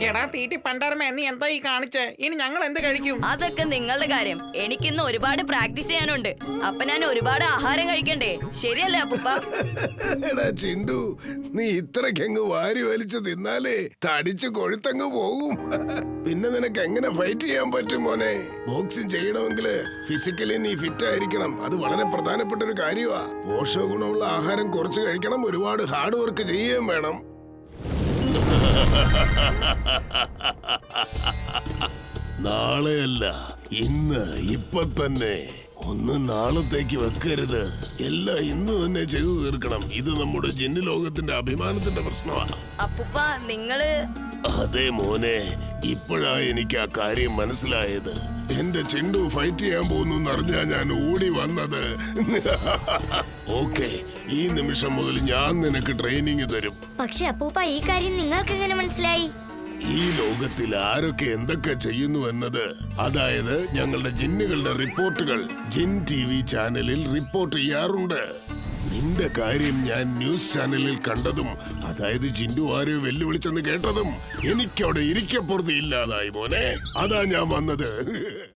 എടാ തീറ്റി പണ്ടാരമ നീ എന്താ ഈ കാണിച്ചേ? ഇനി ഞങ്ങൾ എന്ത് കഴിക്കും? അതൊക്കെ നിങ്ങളുടെ കാര്യം. എനിക്കിന്ന് ഒരുപാട് പ്രാക്ടീസ് ചെയ്യാനുണ്ട്. അപ്പൊ ഞാൻ ഒരുപാട് ആഹാരം കഴിക്കണ്ടേ? ശരിയല്ലേ അപ്പൂപ്പ? എടാ ചിണ്ടു, നീ ഇത്രക്കങ്ങ് വാരി വലിച്ചു തിന്നാലേ തടിച്ചു കൊഴുത്തങ്ങ് പോകും. പിന്നെ നിനക്ക് എങ്ങനെ ഫൈറ്റ് ചെയ്യാൻ പറ്റും മോനെ? ബോക്സിംഗ് ചെയ്യണമെങ്കിൽ ഫിസിക്കലി നീ ഫിറ്റ് ആയിരിക്കണം. അത് വളരെ പ്രധാനപ്പെട്ട ഒരു കാര്യമാ. പോഷക ഗുണമുള്ള ആഹാരം കുറച്ച് കഴിക്കണം, ഒരുപാട് ഹാർഡ് വർക്ക് ചെയ്യുകയും വേണം. നാളെയല്ല, ഇന്ന്, ഇപ്പൊ തന്നെ. ഒന്നും നാളത്തേക്ക് വെക്കരുത്. എല്ലാം ഇന്ന് തന്നെ ചെയ്തു തീർക്കണം. ഇത് നമ്മുടെ ജിന്ന് ലോകത്തിന്റെ അഭിമാനത്തിന്റെ പ്രശ്നമാണ്. അപ്പൂപ്പ നിങ്ങള്... അതെ മോനെ, ഇപ്പോഴാ എനിക്ക് ആ കാര്യം മനസ്സിലായത്. എന്റെ ചിണ്ടു ഫൈറ്റ് ചെയ്യാൻ പോകുന്നു അറിഞ്ഞാ ഞാൻ ഓടി വന്നത്. ഓക്കെ, ഈ നിമിഷം മുതൽ ഞാൻ നിനക്ക് ട്രെയിനിങ് തരും. പക്ഷെ അപ്പൂപ്പ ഈ കാര്യം നിങ്ങൾക്ക് എങ്ങനെ മനസ്സിലായി? ഈ ലോകത്തിൽ ആരൊക്കെ എന്തൊക്കെ ചെയ്യുന്നു എന്നത്, അതായത് ഞങ്ങളുടെ ജിന്നുകളുടെ റിപ്പോർട്ടുകൾ ജിൻ TV ചാനലിൽ റിപ്പോർട്ട് ചെയ്യാറുണ്ട്. നിന്റെ കാര്യം ഞാൻ ന്യൂസ് ചാനലിൽ കണ്ടതും, അതായത് ജിൻഡു ആരെയോ വെല്ലുവിളിച്ചെന്ന് കേട്ടതും എനിക്കവിടെ ഇരിക്കപ്പുറത്ത് ഇല്ലാതായി മോനെ. അതാ ഞാൻ വന്നത്.